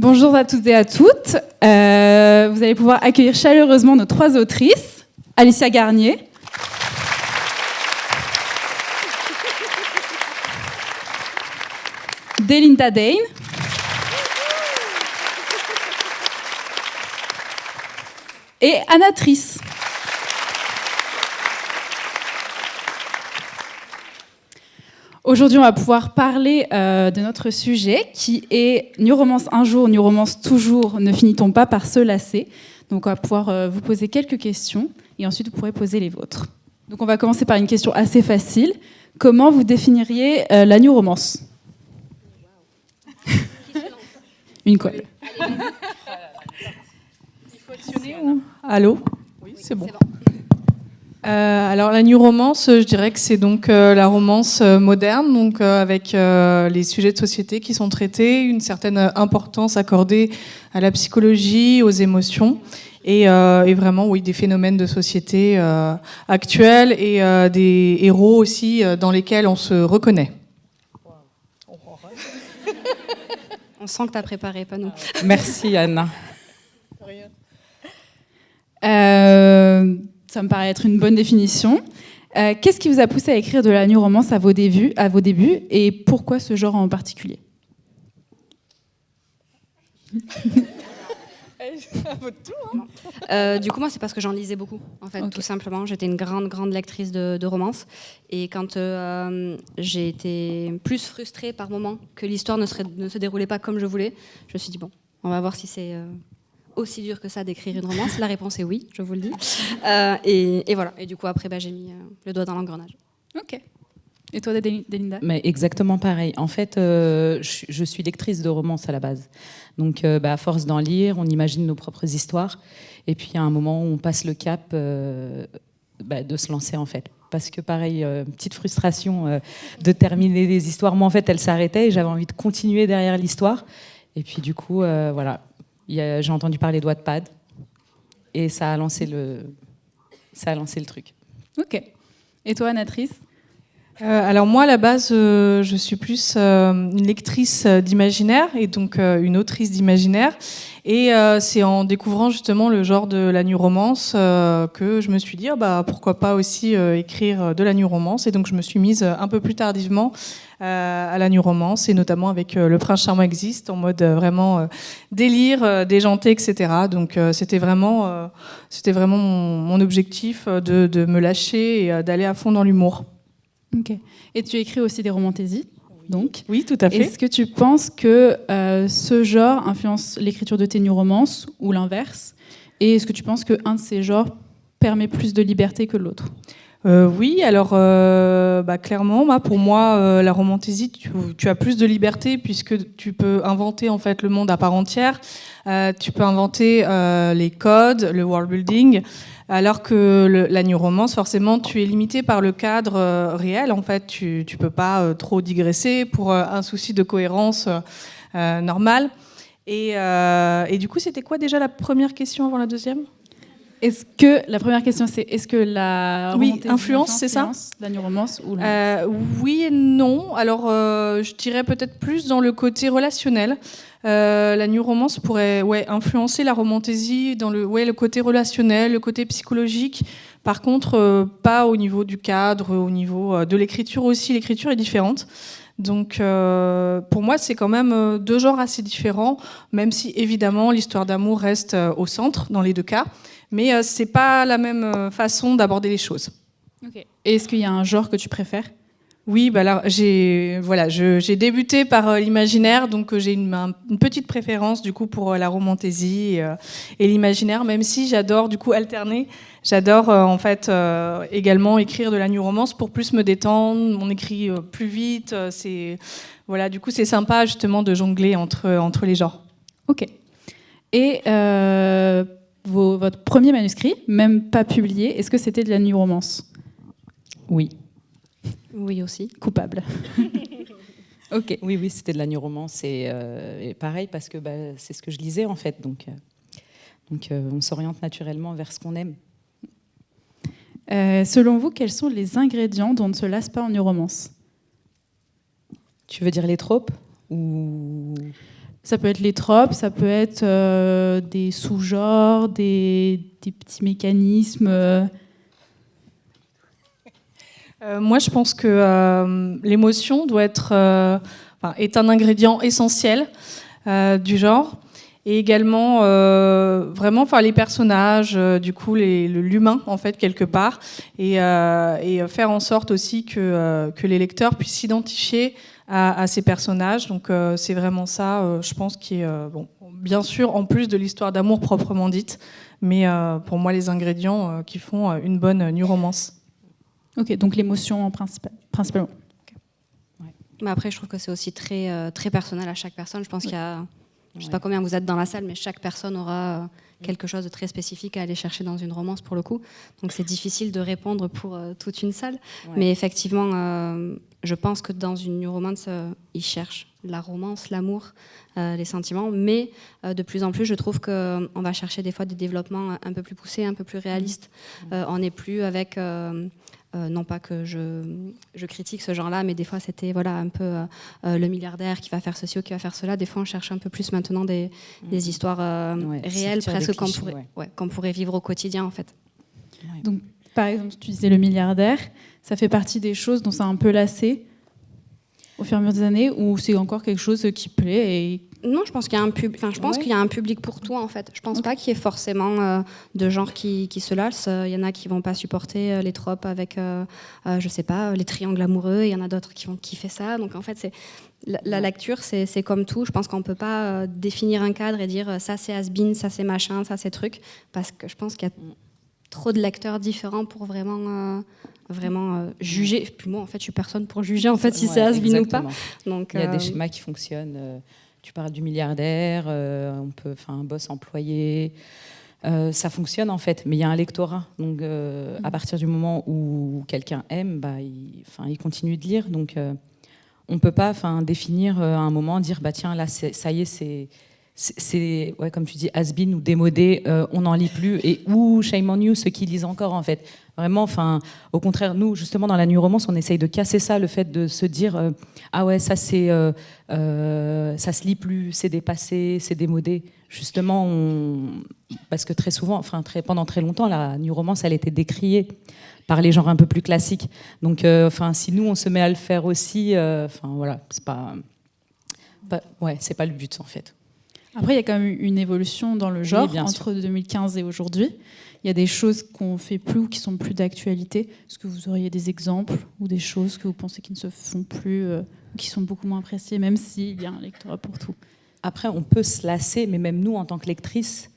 Bonjour à toutes et à toutes. Vous allez pouvoir accueillir chaleureusement nos trois autrices. Alicia Garnier. Delinda Dane. Et Anna Triss. Aujourd'hui, on va pouvoir parler de notre sujet qui est New Romance un jour, New Romance toujours, ne finit-on pas par se lasser? Donc, on va pouvoir vous poser quelques questions et ensuite vous pourrez poser les vôtres. Donc, on va commencer par une question assez facile. Comment vous définiriez la New Romance? Une colle. Il faut actionner ou... Allô? Oui, c'est bon. Alors la New Romance, je dirais que c'est donc la romance moderne, donc avec les sujets de société qui sont traités, une certaine importance accordée à la psychologie, aux émotions et vraiment oui des phénomènes de société actuels et des héros aussi dans lesquels on se reconnaît. On sent que tu as préparé, pas nous. Merci Anna. Ça me paraît être une bonne définition. Qu'est-ce qui vous a poussé à écrire de la New Romance à vos débuts et pourquoi ce genre en particulier? Du coup, moi, c'est parce que j'en lisais beaucoup, en fait, tout simplement. J'étais une grande lectrice de romance. Et quand j'ai été plus frustrée par moments que l'histoire ne se déroulait pas comme je voulais, je me suis dit, bon, on va voir si c'est aussi dur que ça d'écrire une romance. La réponse est oui, je vous le dis. Et voilà. Et du coup, après, j'ai mis le doigt dans l'engrenage. Ok. Et toi, Delinda? Mais exactement pareil. En fait, je suis lectrice de romance à la base. Donc, à force d'en lire, on imagine nos propres histoires. Et puis, à un moment, on passe le cap de se lancer, en fait. Parce que, pareil, petite frustration de terminer les histoires. Moi, en fait, elle s'arrêtait et j'avais envie de continuer derrière l'histoire. Et puis, du coup, voilà. J'ai entendu parler de Wattpad. Et ça a lancé le truc. Ok. Et toi, Anna Triss? Alors moi, à la base, je suis plus une lectrice d'imaginaire et donc une autrice d'imaginaire. Et c'est en découvrant justement le genre de la New Romance que je me suis dit pourquoi pas aussi écrire de la New Romance. Et donc je me suis mise un peu plus tardivement à la New Romance et notamment avec Le Prince Charmant existe en mode vraiment délire, déjanté, etc. Donc c'était vraiment mon objectif de me lâcher et d'aller à fond dans l'humour. Ok. Et tu écris aussi des romantaisies, donc. Oui, tout à fait. Est-ce que tu penses que ce genre influence l'écriture de tes New Romances ou l'inverse? Et est-ce que tu penses qu'un de ces genres permet plus de liberté que l'autre? Oui, alors clairement, pour moi, la romantaisie, tu as plus de liberté puisque tu peux inventer en fait le monde à part entière. Tu peux inventer les codes, le world building. Alors que la New Romance, forcément, tu es limité par le cadre réel. En fait, tu peux pas trop digresser pour un souci de cohérence normal. Et du coup, c'était quoi déjà la première question avant la deuxième? La première question, c'est est-ce que la influence, c'est ça? La New Romance ou oui et non. Alors, je dirais peut-être plus dans le côté relationnel. La New Romance pourrait influencer la romantaisie dans le côté relationnel, le côté psychologique. Par contre, pas au niveau du cadre, au niveau de l'écriture aussi. L'écriture est différente. Donc, pour moi, c'est quand même deux genres assez différents, même si évidemment l'histoire d'amour reste au centre dans les deux cas. Mais c'est pas la même façon d'aborder les choses. Okay. Et est-ce qu'il y a un genre que tu préfères? Oui, j'ai débuté par l'imaginaire, donc j'ai une petite préférence du coup pour la romantaisie et l'imaginaire, même si j'adore du coup alterner. J'adore également écrire de la New Romance pour plus me détendre. On écrit plus vite. Du coup c'est sympa justement de jongler entre les genres. Ok. Et votre premier manuscrit, même pas publié, est-ce que c'était de la New Romance? Oui. Oui aussi. Coupable. Ok. Oui, c'était de la New Romance et pareil parce que c'est ce que je lisais en fait, donc on s'oriente naturellement vers ce qu'on aime. Selon vous, quels sont les ingrédients dont on ne se lasse pas en New Romance? Tu veux dire les tropes ou Ça peut être les tropes, ça peut être des sous-genres, des petits mécanismes. Moi, je pense que l'émotion doit être, est un ingrédient essentiel du genre. Et également, vraiment, les personnages, du coup, l'humain, en fait, quelque part. Et faire en sorte aussi que les lecteurs puissent s'identifier à ces personnages. Donc, c'est vraiment ça, je pense, qui est, bien sûr, en plus de l'histoire d'amour proprement dite, mais pour moi, les ingrédients qui font une bonne new romance. Ok, donc l'émotion principalement. Okay. Ouais. Mais après, je trouve que c'est aussi très, très personnel à chaque personne. Je pense qu'il y a... Je ne sais pas combien vous êtes dans la salle, mais chaque personne aura quelque chose de très spécifique à aller chercher dans une romance pour le coup. Donc c'est difficile de répondre pour toute une salle. Ouais. Mais effectivement, je pense que dans une new romance, ils cherchent la romance, l'amour, les sentiments. Mais de plus en plus, je trouve qu'on va chercher des fois des développements un peu plus poussés, un peu plus réalistes. On n'est plus avec... non pas que je critique ce genre-là, mais des fois c'était un peu le milliardaire qui va faire ceci ou qui va faire cela. Des fois on cherche un peu plus maintenant des histoires réelles, presque qu'on pourrait vivre au quotidien en fait. Ouais. Donc par exemple, tu disais le milliardaire, ça fait partie des choses dont ça a un peu lassé au fur et à mesure des années, ou c'est encore quelque chose qui plaît et... Non, je pense qu'il y a un qu'il y a un public pour tout en fait. Je pense pas qu'il y ait forcément de genre qui se lassent. Il y en a qui vont pas supporter les tropes avec, je sais pas, les triangles amoureux. Il y en a d'autres qui vont kiffer ça. Donc en fait, c'est la lecture, c'est comme tout. Je pense qu'on peut pas définir un cadre et dire ça c'est has-been, ça c'est machin, ça c'est truc, parce que je pense qu'il y a trop de lecteurs différents pour vraiment juger. Puis moi, en fait, je suis personne pour juger en fait si c'est has-been ou pas. Donc il y a des schémas qui fonctionnent. Tu parles du milliardaire, un boss employé, ça fonctionne en fait, mais il y a un lectorat. Donc à partir du moment où quelqu'un aime, il continue de lire. Donc on ne peut pas définir à un moment, dire tiens là ça y est, c'est comme tu dis, has-been ou démodé, on n'en lit plus, et shame on you, ceux qui lisent encore en fait. Vraiment, au contraire, nous, justement, dans la new romance, on essaye de casser ça, le fait de se dire ah ouais, ça c'est, ça se lit plus, c'est dépassé, c'est démodé. Justement, parce que très souvent, pendant très longtemps, la new romance, elle était décriée par les genres un peu plus classiques. Donc, si nous, on se met à le faire aussi, c'est pas le but en fait. Après, il y a quand même une évolution dans le genre entre 2015 et aujourd'hui. Il y a des choses qu'on ne fait plus ou qui sont plus d'actualité. Est-ce que vous auriez des exemples ou des choses que vous pensez qui ne se font plus, ou qui sont beaucoup moins appréciées, même s'il y a un lectorat pour tout? Après, on peut se lasser, mais même nous, en tant que lectrices,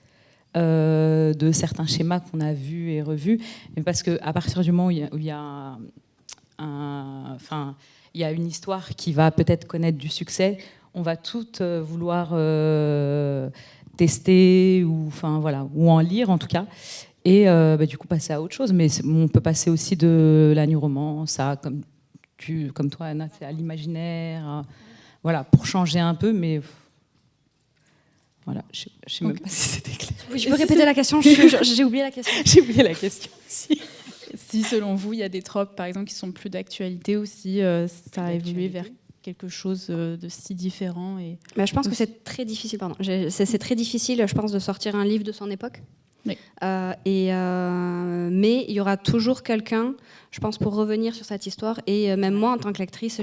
de certains schémas qu'on a vus et revus, parce qu'à partir du moment où il y a une histoire qui va peut-être connaître du succès, on va toutes vouloir tester ou en lire en tout cas, et du coup passer à autre chose. Mais on peut passer aussi de la new romance à, comme toi Anna, à l'imaginaire, pour changer un peu, mais voilà, je sais même pas si c'était clair. Oui, je peux répéter la question, j'ai oublié la question. J'ai oublié la question aussi. Si selon vous, il y a des tropes par exemple qui sont plus d'actualité aussi, ça a évolué vers quelque chose de si différent je pense que c'est très difficile, c'est très difficile, je pense, de sortir un livre de son époque. Oui. Mais il y aura toujours quelqu'un, je pense, pour revenir sur cette histoire. Et même moi, en tant que lectrice,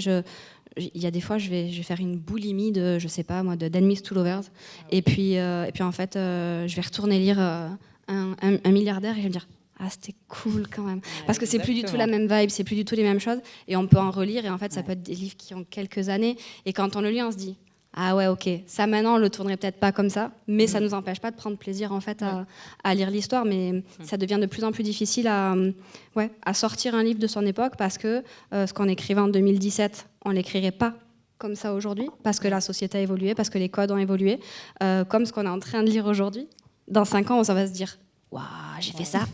il y a des fois, je vais faire une boulimie de, je sais pas moi, d'Enemies to Lovers. Et puis en fait, je vais retourner lire un milliardaire et je vais me dire, ah, c'était cool quand même. Parce que c'est plus du tout la même vibe, c'est plus du tout les mêmes choses. Et on peut en relire, et en fait, ça peut être des livres qui ont quelques années. Et quand on le lit, on se dit, ah ouais, ok, ça maintenant, on le tournerait peut-être pas comme ça, mais ça nous empêche pas de prendre plaisir en fait à lire l'histoire. Mais ça devient de plus en plus difficile à sortir un livre de son époque, parce que ce qu'on écrivait en 2017, on l'écrirait pas comme ça aujourd'hui, parce que la société a évolué, parce que les codes ont évolué, comme ce qu'on est en train de lire aujourd'hui. Dans 5 ans, on va se dire, waouh, j'ai fait ça.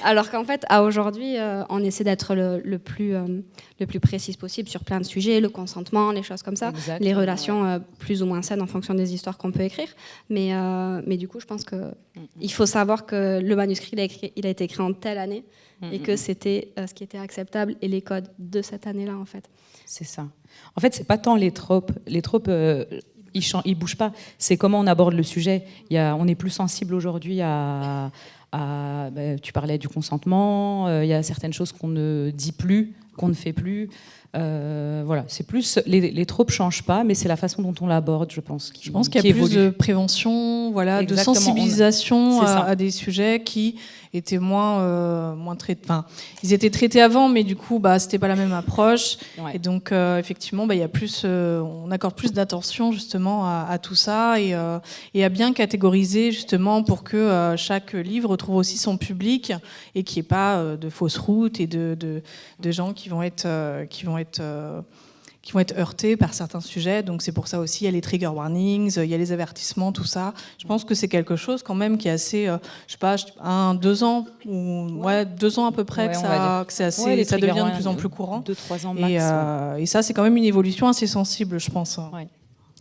Alors qu'en fait, à aujourd'hui, on essaie d'être le plus précise possible sur plein de sujets, le consentement, les choses comme ça, les relations plus ou moins saines en fonction des histoires qu'on peut écrire. Mais du coup, je pense qu'il faut savoir que le manuscrit, il a été écrit en telle année, et que c'était ce qui était acceptable et les codes de cette année-là, en fait. C'est ça. En fait, c'est pas tant les tropes. Les tropes, il bouge pas. C'est comment on aborde le sujet. On est plus sensible aujourd'hui tu parlais du consentement, il y a certaines choses qu'on ne dit plus, qu'on ne fait plus. Voilà, c'est plus les tropes changent pas, mais c'est la façon dont on l'aborde, je pense. Je pense qu'il y a plus de prévention, voilà, de sensibilisation à des sujets qui étaient moins traités. Enfin, ils étaient traités avant, mais du coup, c'était pas la même approche. Ouais. Et donc, effectivement, il y a plus, on accorde plus d'attention justement à tout ça et à bien catégoriser justement pour que chaque livre retrouve aussi son public et qu'il n'y ait pas de fausses routes et de gens qui vont être heurtés par certains sujets. Donc c'est pour ça aussi, il y a les trigger warnings, il y a les avertissements, tout ça. Je pense que c'est quelque chose quand même qui est assez, je sais pas, 2 ans, ou 2 ans à peu près, que c'est assez, ça devient de plus en plus courant. 2-3 ans max. Et ça, c'est quand même une évolution assez sensible, je pense. Ouais.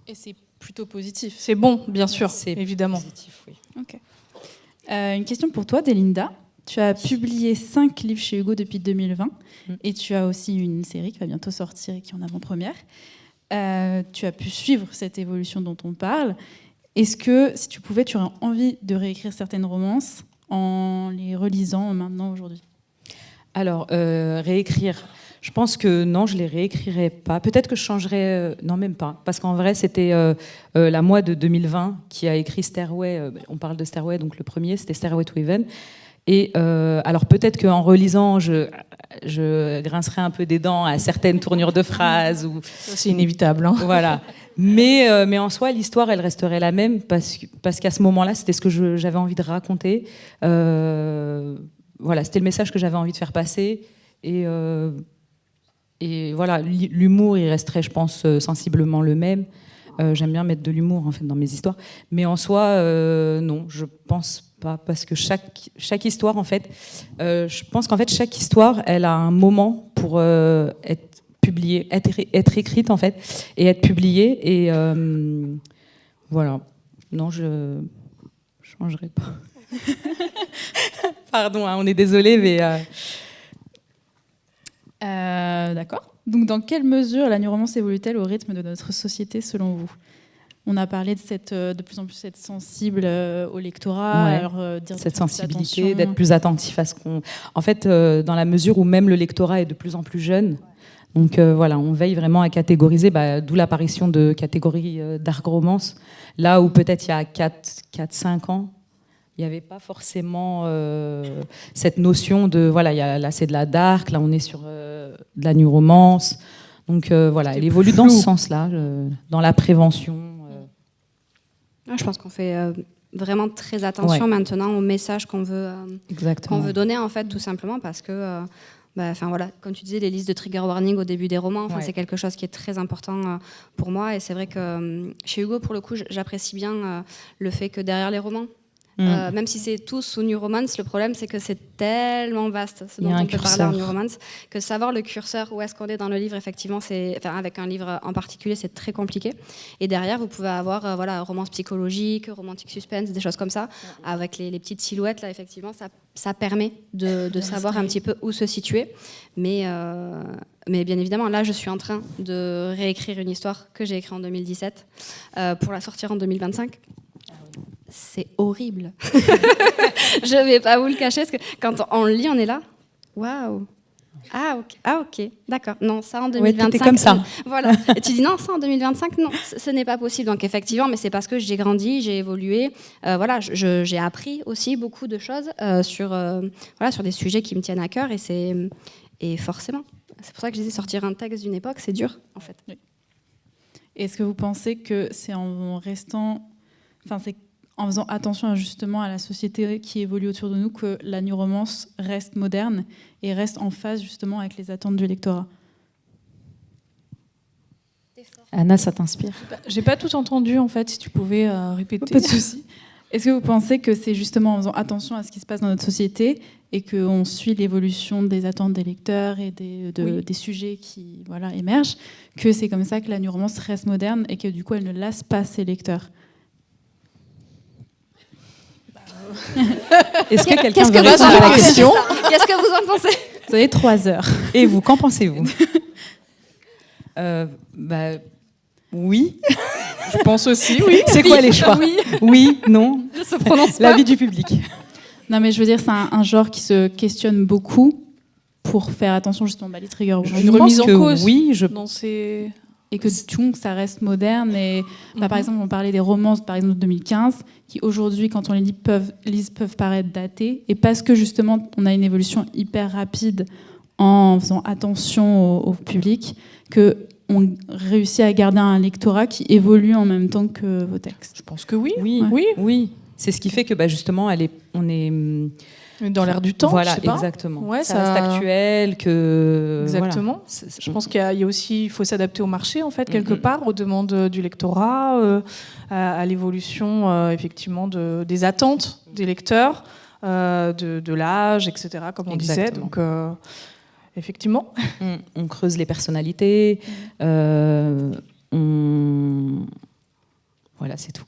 Et c'est plutôt positif. C'est bon, bien sûr, évidemment. Positif, oui. Okay. Une question pour toi, Delinda. Tu as publié 5 livres chez Hugo depuis 2020 et tu as aussi une série qui va bientôt sortir et qui est en avant-première. Tu as pu suivre cette évolution dont on parle. Est-ce que, si tu pouvais, tu aurais envie de réécrire certaines romances en les relisant maintenant, aujourd'hui ? Alors, réécrire, je pense que non, je ne les réécrirais pas. Peut-être que je changerais... non, même pas. Parce qu'en vrai, c'était la moi de 2020 qui a écrit Stairway. On parle de Stairway, donc le premier, c'était Stairway to Heaven. Et alors peut-être qu'en relisant, je grincerai un peu des dents à certaines tournures de phrases. C'est inévitable. Hein. Voilà. Mais en soi, l'histoire, elle resterait la même parce qu'à ce moment-là, c'était ce que j'avais envie de raconter. Voilà, c'était le message que j'avais envie de faire passer. Et voilà, l'humour, il resterait, je pense, sensiblement le même. J'aime bien mettre de l'humour en fait dans mes histoires, mais en soi, non, je pense pas, parce que chaque histoire, en fait, je pense qu'en fait chaque histoire, elle a un moment pour être publiée, être écrite en fait, et être publiée. Et voilà, non, je changerai pas. Pardon, hein, on est désolé, mais d'accord. Donc, dans quelle mesure la neuromance évolue-t-elle au rythme de notre société, selon vous ? On a parlé de plus en plus être sensible au lectorat, dire cette sensibilité, d'être plus attentif à ce qu'on... En fait, dans la mesure où même le lectorat est de plus en plus jeune, donc voilà, on veille vraiment à catégoriser, d'où l'apparition de catégories dark romance, là où peut-être il y a 4-5 ans, il n'y avait pas forcément cette notion de... Voilà, là c'est de la dark, là on est sur de la new romance. Donc voilà, elle évolue dans ce sens-là, dans la prévention. Je pense qu'on fait vraiment très attention maintenant au message qu'on veut donner, en fait, tout simplement, parce que... voilà, comme tu disais, les listes de trigger warning au début des romans, c'est quelque chose qui est très important pour moi. Et c'est vrai que chez Hugo, pour le coup, j'apprécie bien le fait que derrière les romans, même si c'est tous sous New Romance, le problème c'est que c'est tellement vaste ce dont on peut parler en New Romance, que savoir le curseur où est-ce qu'on est dans le livre, effectivement, avec un livre en particulier, c'est très compliqué. Et derrière, vous pouvez avoir romance psychologique, romantique suspense, des choses comme ça, avec les petites silhouettes, là, effectivement, ça permet de savoir un petit peu où se situer. Mais bien évidemment, là, je suis en train de réécrire une histoire que j'ai écrite en 2017 pour la sortir en 2025. C'est horrible. Je ne vais pas vous le cacher, parce que quand on le lit, on est là. Waouh. Ah ok, d'accord. Non, ça en 2025. T'es comme ça. Voilà. Et tu dis non, ça en 2025, non, ce n'est pas possible. Donc effectivement, mais c'est parce que j'ai grandi, j'ai évolué. J'ai appris aussi beaucoup de choses sur des sujets qui me tiennent à cœur, et forcément, c'est pour ça que je disais, sortir un texte d'une époque, c'est dur en fait. Oui. Est-ce que vous pensez que c'est en faisant attention justement à la société qui évolue autour de nous, que la new romance reste moderne et reste en phase justement avec les attentes du lectorat ? Anna, ça t'inspire ? J'ai pas tout entendu en fait, si tu pouvais répéter. Pas de souci. Est-ce que vous pensez que c'est justement en faisant attention à ce qui se passe dans notre société et qu'on suit l'évolution des attentes des lecteurs et des sujets qui émergent, que c'est comme ça que la new romance reste moderne et que du coup elle ne lasse pas ses lecteurs ? Est-ce que quelqu'un veut répondre à la question ? Qu'est-ce que vous en pensez ? Vous avez 3 heures. Et vous, qu'en pensez-vous ? Oui. Je pense aussi, oui. C'est quoi les choix? Oui, non. Je se prononce pas. L'avis du public. Non, mais je veux dire, c'est un genre qui se questionne beaucoup pour faire attention justement les trigger Une warnings. remise en cause. Oui, Dans ces... Et que donc, ça reste moderne. Et par exemple, on parlait des romances, par exemple, de 2015, qui aujourd'hui, quand on les lit, peuvent paraître datées. Et parce que justement, on a une évolution hyper rapide en faisant attention au public, qu'on réussit à garder un lectorat qui évolue en même temps que vos textes. Je pense que oui. Oui, Oui. oui. C'est ce qui fait que justement, on est Dans l'air du temps, voilà, je sais pas. exactement. Ouais, ça reste actuel, que Exactement. Voilà. Je pense qu'il y a aussi, il faut s'adapter au marché en fait quelque part, aux demandes du lectorat, à l'évolution effectivement des attentes des lecteurs, de l'âge, etc. Comme on disait. Donc effectivement. On creuse les personnalités. Voilà, c'est tout.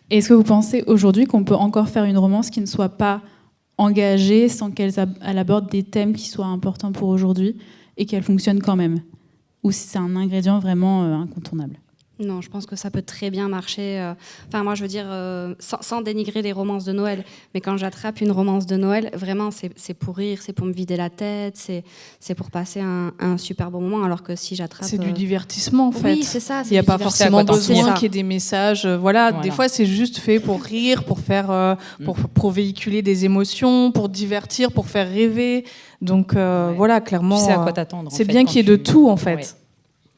Est-ce que vous pensez aujourd'hui qu'on peut encore faire une romance qui ne soit pas engagée sans qu'elle aborde des thèmes qui soient importants pour aujourd'hui et qu'elle fonctionne quand même? Ou si c'est un ingrédient vraiment incontournable? Non, je pense que ça peut très bien marcher. Enfin, moi, je veux dire, sans dénigrer les romances de Noël, mais quand j'attrape une romance de Noël, vraiment, c'est pour rire, c'est pour me vider la tête, c'est pour passer un super bon moment. Alors que si j'attrape... C'est du divertissement, en fait. Oui, c'est ça. Il n'y a pas forcément besoin qu'il y ait des messages. Voilà. Des fois, c'est juste fait pour rire, pour faire, pour véhiculer des émotions, pour divertir, pour faire rêver. Donc, voilà, clairement, tu sais à quoi t'attendre. C'est bien qu'il y ait de tout, en fait. Ouais.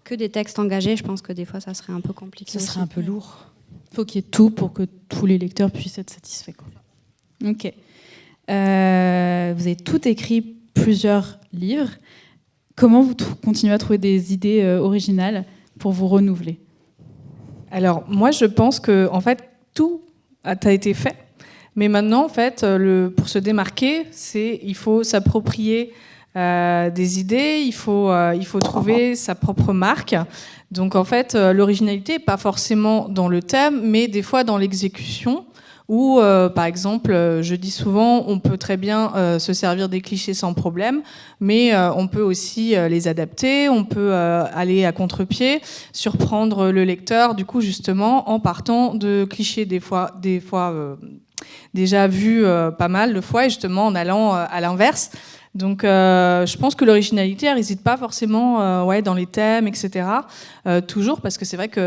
Que des textes engagés, je pense que des fois, ça serait un peu compliqué. Ce serait un peu lourd. Il faut qu'il y ait tout pour que tous les lecteurs puissent être satisfaits. Ok. Vous avez tout écrit, plusieurs livres. Comment vous continuez à trouver des idées originales pour vous renouveler? Alors, moi, je pense que, en fait, tout a été fait. Mais maintenant, en fait, pour se démarquer, il faut s'approprier des idées, il faut trouver sa propre marque. Donc en fait, l'originalité n'est pas forcément dans le thème, mais des fois dans l'exécution, où par exemple, je dis souvent, on peut très bien se servir des clichés sans problème, mais on peut aussi les adapter, on peut aller à contre-pied, surprendre le lecteur, du coup justement, en partant de clichés des fois déjà vus pas mal de fois, et justement en allant à l'inverse. Donc, je pense que l'originalité, elle réside pas forcément dans les thèmes, etc. Toujours, parce que c'est vrai qu'il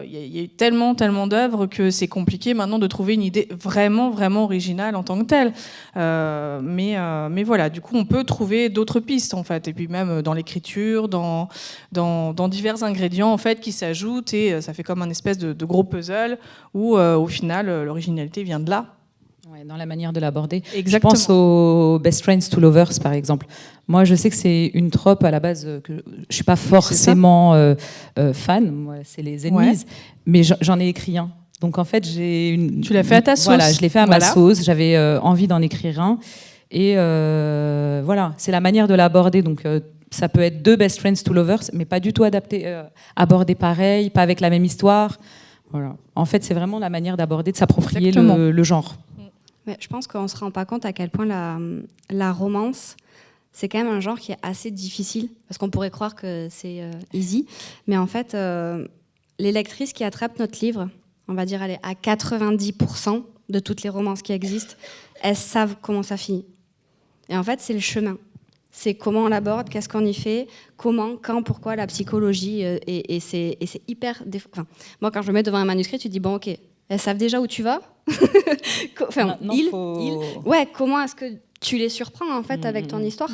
y a eu tellement d'œuvres que c'est compliqué maintenant de trouver une idée vraiment, vraiment originale en tant que telle. Mais voilà, du coup, on peut trouver d'autres pistes, en fait. Et puis même dans l'écriture, dans divers ingrédients, en fait, qui s'ajoutent, et ça fait comme un espèce de gros puzzle où, au final, l'originalité vient de là. Ouais, dans la manière de l'aborder. Exactement. Je pense aux Best Friends to Lovers, par exemple. Moi, je sais que c'est une trope à la base que je ne suis pas forcément fan. Moi, c'est les ennemis. Ouais. Mais j'en ai écrit un. Donc, en fait, Tu l'as fait à ta sauce. Voilà, je l'ai fait à ma sauce. J'avais envie d'en écrire un. Et voilà, c'est la manière de l'aborder. Donc, ça peut être 2 Best Friends to Lovers, mais pas du tout abordé pareil, pas avec la même histoire. Voilà. En fait, c'est vraiment la manière d'aborder, de s'approprier le genre. Mais je pense qu'on ne se rend pas compte à quel point la romance, c'est quand même un genre qui est assez difficile, parce qu'on pourrait croire que c'est easy, mais en fait, les lectrices qui attrapent notre livre, on va dire à 90% de toutes les romances qui existent, elles savent comment ça finit. Et en fait, c'est le chemin. C'est comment on l'aborde, qu'est-ce qu'on y fait, comment, quand, pourquoi, la psychologie, et c'est hyper... Enfin, moi, quand je me mets devant un manuscrit, tu te dis, bon, ok, elles savent déjà où tu vas. Enfin, ouais, comment est-ce que tu les surprends en fait avec ton histoire,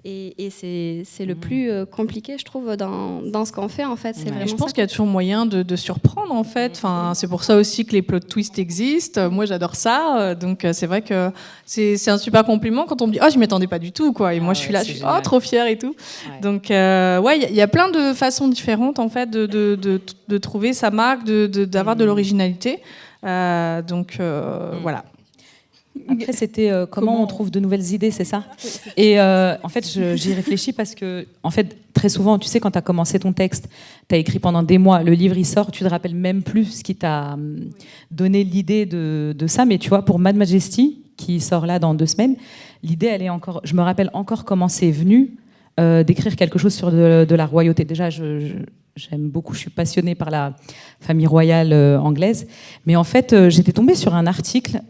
et c'est le plus compliqué, je trouve, dans ce qu'on fait en fait. C'est vraiment je pense qu'il y a toujours moyen de surprendre en fait. Enfin, c'est pour ça aussi que les plot twists existent. Moi, j'adore ça. Donc c'est vrai que c'est un super compliment quand on me dit je m'y attendais pas du tout quoi. Et moi je suis là, je suis trop fière et tout. Ouais. Donc il y a plein de façons différentes en fait de trouver sa marque, d'avoir de l'originalité. Voilà. Après, c'était comment on trouve de nouvelles idées, c'est ça? Et en fait, j'y réfléchis parce que, en fait, très souvent, tu sais, quand tu as commencé ton texte, tu as écrit pendant des mois, le livre il sort, tu te rappelles même plus ce qui t'a donné l'idée de ça. Mais tu vois, pour Mad Majesty, qui sort là dans 2 semaines, l'idée, elle est encore. Je me rappelle encore comment c'est venu. d'écrire quelque chose sur de la royauté. Déjà, j'aime beaucoup, je suis passionnée par la famille royale anglaise. Mais en fait, j'étais tombée sur un article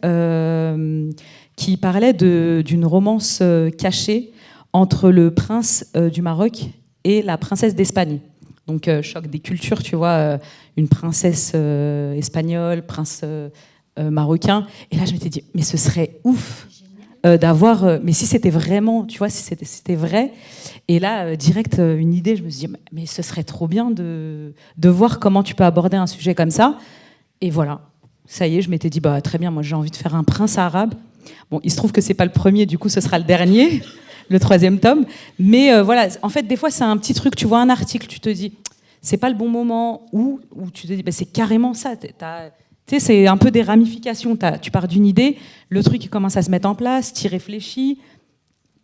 qui parlait d'une romance cachée entre le prince du Maroc et la princesse d'Espagne. Donc, choc des cultures, tu vois, une princesse espagnole, prince marocain. Et là, je m'étais dit, mais ce serait ouf d'avoir... mais si c'était vraiment, tu vois, si c'était vrai. Et là, direct, une idée, je me suis dit, mais ce serait trop bien de voir comment tu peux aborder un sujet comme ça. Et voilà, ça y est, je m'étais dit, bah, très bien, moi j'ai envie de faire un prince arabe. Bon, il se trouve que c'est pas le premier, du coup, ce sera le dernier, le 3e tome. Mais voilà, en fait, des fois, c'est un petit truc, tu vois un article, tu te dis, c'est pas le bon moment, ou tu te dis, bah, c'est carrément ça. Tu sais, c'est un peu des ramifications. Tu pars d'une idée, le truc il commence à se mettre en place, tu y réfléchis.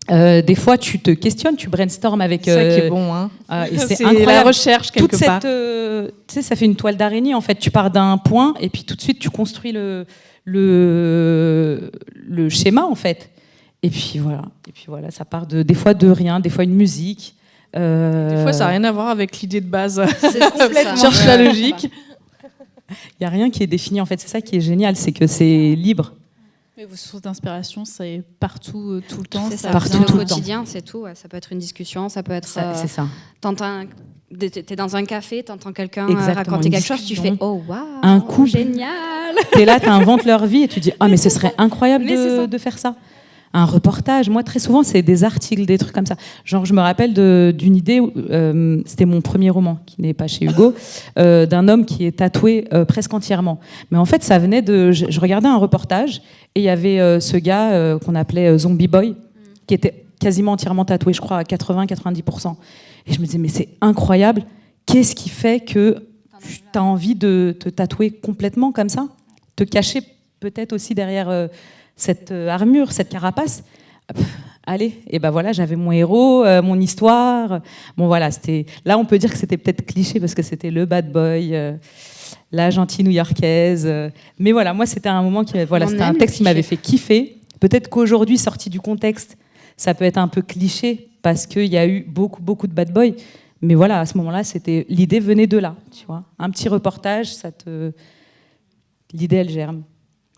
Des fois, tu te questionnes, tu brainstormes avec. C'est ça qui est bon, hein. Et c'est incroyable. La recherche quelque part. Tu sais, ça fait une toile d'araignée. En fait, tu pars d'un point et puis tout de suite, tu construis le schéma en fait. Et puis voilà, ça part des fois de rien, des fois une musique. Des fois, ça n'a rien à voir avec l'idée de base. C'est complètement. Cherche la logique. Il n'y a rien qui est défini, en fait. C'est ça qui est génial, c'est que c'est libre. Mais vos sources d'inspiration, c'est partout, tout le temps. C'est ça, partout, dans tout le le temps. quotidien, c'est tout. Ouais. Ça peut être une discussion, ça peut être... C'est ça. T'es dans un café, t'entends quelqu'un Exactement, raconter une quelque chose, tu discussion. fais « Oh, waouh, Un couple. génial !» T'es là, t'inventes leur vie et tu dis « Ah, mais ce serait incroyable Mais c'est ça. de faire ça !» Un reportage, moi, très souvent, c'est des articles, des trucs comme ça. Genre, je me rappelle d'une idée, c'était mon premier roman, qui n'est pas chez Hugo, d'un homme qui est tatoué presque entièrement. Mais en fait, ça venait de... Je regardais un reportage et il y avait ce gars qu'on appelait Zombie Boy, qui était quasiment entièrement tatoué, je crois, à 80-90%. Et je me disais, mais c'est incroyable, qu'est-ce qui fait que tu as envie de te tatouer complètement comme ça ? Te cacher peut-être aussi derrière cette armure, cette carapace. Allez, et ben voilà, j'avais mon héros, mon histoire. Bon voilà, là on peut dire que c'était peut-être cliché parce que c'était le bad boy, la gentille new-yorkaise. Mais voilà, moi c'était un moment c'était un texte qui m'avait fait kiffer. Peut-être qu'aujourd'hui, sorti du contexte, ça peut être un peu cliché parce qu'il y a eu beaucoup de bad boys. Mais voilà, à ce moment-là, l'idée venait de là, tu vois. Un petit reportage, l'idée elle germe.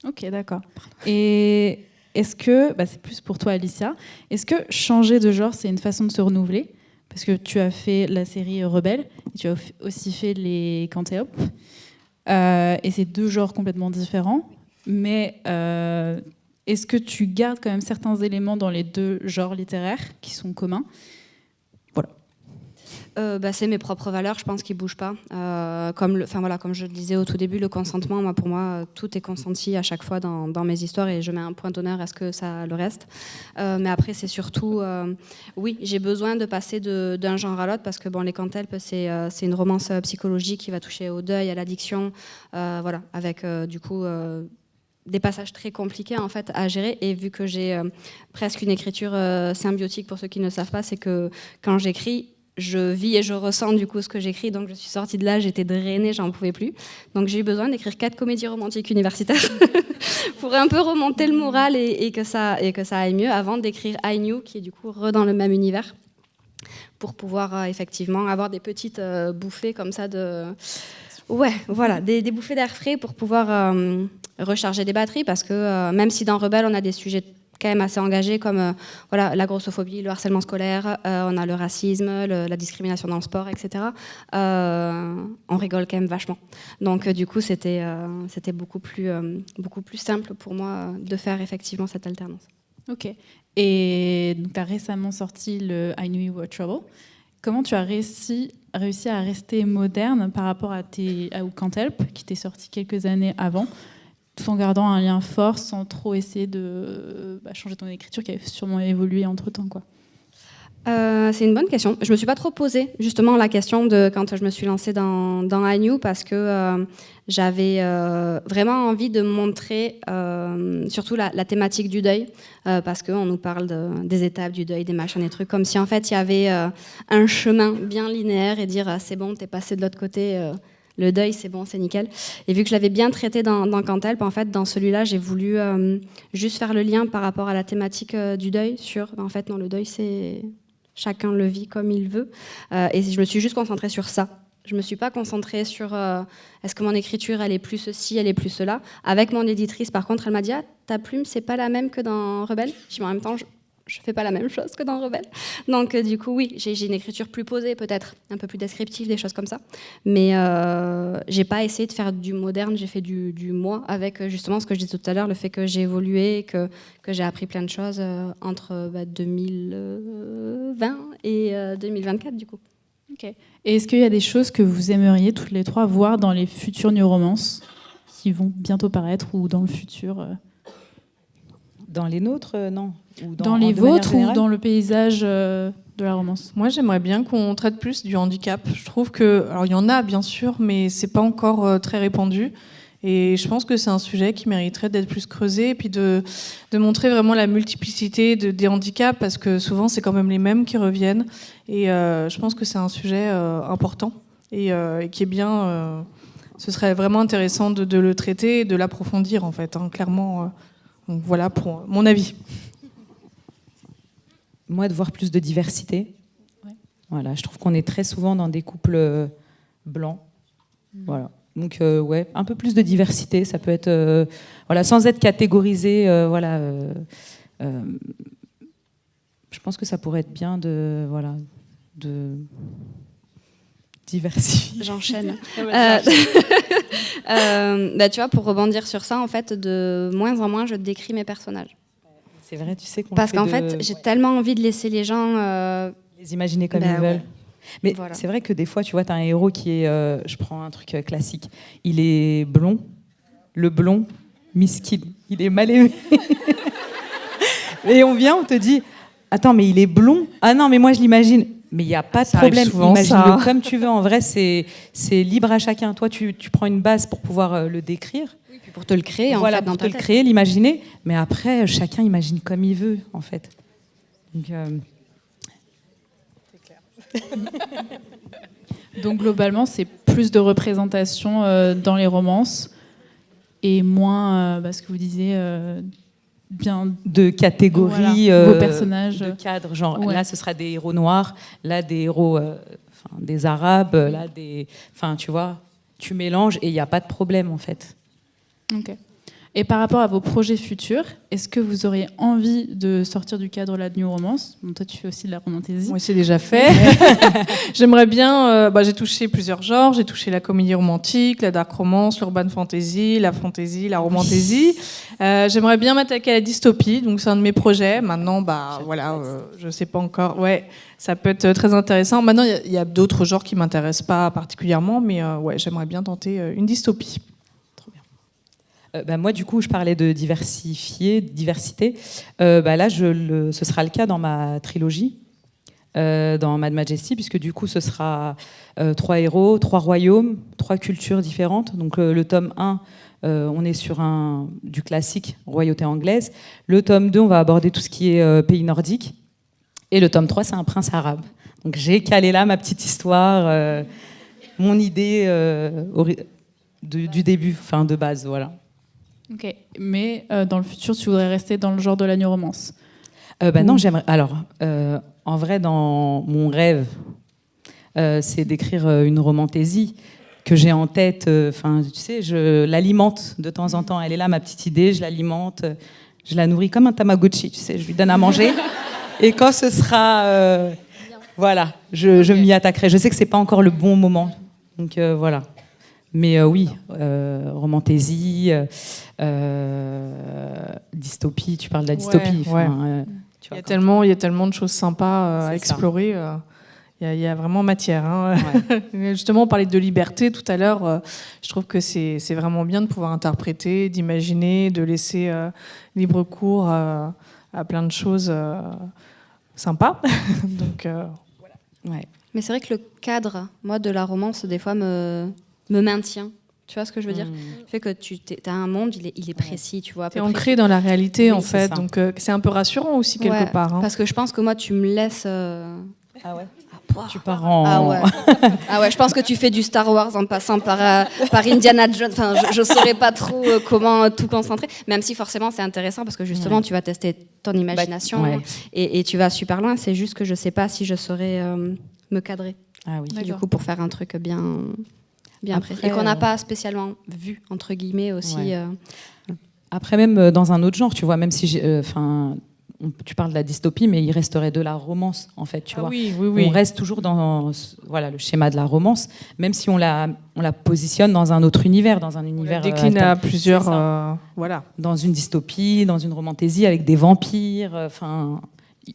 Ok, d'accord. Et est-ce que, c'est plus pour toi Alicia, est-ce que changer de genre, c'est une façon de se renouveler ? Parce que tu as fait la série Rebelle, et tu as aussi fait les Cantéop, et c'est 2 genres complètement différents, mais est-ce que tu gardes quand même certains éléments dans les 2 genres littéraires qui sont communs ? Voilà. C'est mes propres valeurs, je pense, qui ne bougent pas. Comme je le disais au tout début, le consentement, pour moi, tout est consenti à chaque fois dans mes histoires et je mets un point d'honneur à ce que ça le reste. Mais après, c'est surtout... oui, j'ai besoin de passer d'un genre à l'autre parce que les Cantelp, c'est une romance psychologique qui va toucher au deuil, à l'addiction, avec du coup... des passages très compliqués en fait à gérer et vu que j'ai presque une écriture symbiotique pour ceux qui ne savent pas, c'est que quand j'écris, je vis et je ressens du coup ce que j'écris, donc je suis sortie de là, j'étais drainée, j'en pouvais plus. Donc j'ai eu besoin d'écrire 4 comédies romantiques universitaires pour un peu remonter le moral et que ça aille mieux avant d'écrire I Knew, qui est du coup dans le même univers, pour pouvoir effectivement avoir des petites bouffées comme ça Ouais, voilà, des bouffées d'air frais pour pouvoir recharger des batteries, parce que même si dans Rebelle, on a des sujets quand même assez engagés comme la grossophobie, le harcèlement scolaire, on a le racisme, la discrimination dans le sport, etc. On rigole quand même vachement. Donc du coup, c'était beaucoup plus simple pour moi de faire effectivement cette alternance. Ok. Et donc, tu as récemment sorti le I Knew You Were Trouble. Comment tu as réussi à rester moderne par rapport à Cantelp, qui t'est sorti quelques années avant, tout en gardant un lien fort, sans trop essayer de changer ton écriture, qui a sûrement évolué entre-temps, quoi. C'est une bonne question. Je ne me suis pas trop posé justement la question de quand je me suis lancée dans I Knew, parce que j'avais vraiment envie de montrer surtout la thématique du deuil, parce qu'on nous parle des étapes du deuil, des machins, des trucs, comme si en fait il y avait un chemin bien linéaire et dire c'est bon, t'es passé de l'autre côté, le deuil c'est bon, c'est nickel. Et vu que je l'avais bien traité dans Cantelp, en fait dans celui-là j'ai voulu juste faire le lien par rapport à la thématique du deuil en fait non, le deuil c'est... chacun le vit comme il veut. Et je me suis juste concentrée sur ça. Je me suis pas concentrée sur est-ce que mon écriture elle est plus ceci, elle est plus cela. Avec mon éditrice, par contre, elle m'a dit ta plume c'est pas la même que dans Rebelle. Je dis en même temps je fais pas la même chose que dans Rebelle. Donc du coup oui, j'ai une écriture plus posée peut-être, un peu plus descriptive, des choses comme ça. Mais j'ai pas essayé de faire du moderne, j'ai fait du moi avec justement ce que je disais tout à l'heure, le fait que j'ai évolué, que j'ai appris plein de choses entre 2020 et 2024 du coup. Ok. Et est-ce qu'il y a des choses que vous aimeriez toutes les trois voir dans les futures New Romances qui vont bientôt paraître ou dans le futur Dans les nôtres, non. Ou dans les vôtres ou dans le paysage de la romance? Moi, j'aimerais bien qu'on traite plus du handicap. Je trouve que, alors il y en a bien sûr, mais c'est pas encore très répandu. Et je pense que c'est un sujet qui mériterait d'être plus creusé et puis de montrer vraiment la multiplicité des handicaps parce que souvent c'est quand même les mêmes qui reviennent. Et je pense que c'est un sujet important et qui est bien. Ce serait vraiment intéressant de le traiter et de l'approfondir en fait, hein, clairement. Donc voilà pour mon avis. Moi, de voir plus de diversité. Ouais. Voilà, je trouve qu'on est très souvent dans des couples blancs. Voilà. Donc, ouais, un peu plus de diversité, ça peut être, voilà, sans être catégorisé, voilà. Je pense que ça pourrait être bien de diversifier. J'enchaîne. Tu vois, pour rebondir sur ça, en fait, de moins en moins, je décris mes personnages. C'est vrai, tu sais qu'on parce qu'en fait, j'ai tellement envie de laisser les gens les imaginer comme ils veulent. Ouais. Mais voilà. C'est vrai que des fois, tu vois, tu as un héros qui est... je prends un truc classique. Il est blond. Le blond, miskin. Il est mal aimé. Et on te dit, attends, mais il est blond. Ah non, mais moi, je l'imagine. Mais il n'y a pas de problème. Imagine-le comme tu veux. En vrai, c'est libre à chacun. Toi, tu prends une base pour pouvoir le décrire. Oui, puis pour te le créer, voilà, en fait, pour te le créer, l'imaginer. Mais après, chacun imagine comme il veut, en fait. Donc... Donc globalement, c'est plus de représentation dans les romances et moins, ce que vous disiez, bien de catégories, voilà, vos personnages, de cadres. Genre ouais. Là, ce sera des héros noirs, là des héros, des arabes, là des, tu vois, tu mélanges et il n'y a pas de problème en fait. Ok. Et par rapport à vos projets futurs, est-ce que vous auriez envie de sortir du cadre de New Romance? Bon, toi, tu fais aussi de la romantaisie. Oui, c'est déjà fait. J'aimerais bien... j'ai touché plusieurs genres. J'ai touché la comédie romantique, la dark romance, l'urban fantasy, la romantaisie. J'aimerais bien m'attaquer à la dystopie. Donc, c'est un de mes projets. Maintenant, je ne sais pas encore. Ouais, ça peut être très intéressant. Maintenant, il y a d'autres genres qui ne m'intéressent pas particulièrement. Mais j'aimerais bien tenter une dystopie. Moi, du coup, je parlais de diversité. Là, ce sera le cas dans ma trilogie, dans Mad Majesty, puisque du coup, ce sera 3 héros, 3 royaumes, 3 cultures différentes. Donc, le tome 1, on est sur du classique, royauté anglaise. Le tome 2, on va aborder tout ce qui est pays nordique. Et le tome 3, c'est un prince arabe. Donc, j'ai calé là ma petite histoire, mon idée du début, de base, voilà. Ok, mais dans le futur, tu voudrais rester dans le genre de la New Romance? Non, j'aimerais. Alors, en vrai, dans mon rêve, c'est d'écrire une romantaisie que j'ai en tête. Tu sais, je l'alimente de temps en temps. Elle est là, ma petite idée, je l'alimente, je la nourris comme un Tamagotchi, tu sais, je lui donne à manger. Et quand ce sera... voilà, je m'y attaquerai. Je sais que c'est pas encore le bon moment. Donc, voilà. Mais oui, romantaisie, dystopie, tu parles de la dystopie. Ouais. Il y a tellement de choses sympas à explorer. Il y a vraiment matière. Hein. Ouais. Justement, on parlait de liberté tout à l'heure. Je trouve que c'est vraiment bien de pouvoir interpréter, d'imaginer, de laisser libre cours à plein de choses sympas. Donc, voilà. Ouais. Mais c'est vrai que le cadre, moi, de la romance, des fois, me maintient. Tu vois ce que je veux dire? Le fait que tu as un monde, il est précis, tu vois. Tu es ancré dans la réalité, en fait. Donc, c'est un peu rassurant aussi, quelque part. Hein. Parce que je pense que moi, tu me laisses Ah ouais. Tu pars en... Ah ouais, je pense que tu fais du Star Wars en passant par Indiana Jones. Enfin, je saurais pas trop comment tout concentrer, même si forcément c'est intéressant parce que justement tu vas tester ton imagination et tu vas super loin. C'est juste que je sais pas si je saurais me cadrer. Ah oui. Du coup, pour faire un truc bien précis et qu'on n'a pas spécialement vu entre guillemets aussi. Ouais. Après, même dans un autre genre, tu vois, même si tu parles de la dystopie, mais il resterait de la romance, en fait, tu vois. Oui. On reste toujours dans le schéma de la romance, même si on la positionne dans un autre univers, dans un univers... On la décline à plusieurs... Dans une dystopie, dans une romantaisie, avec des vampires.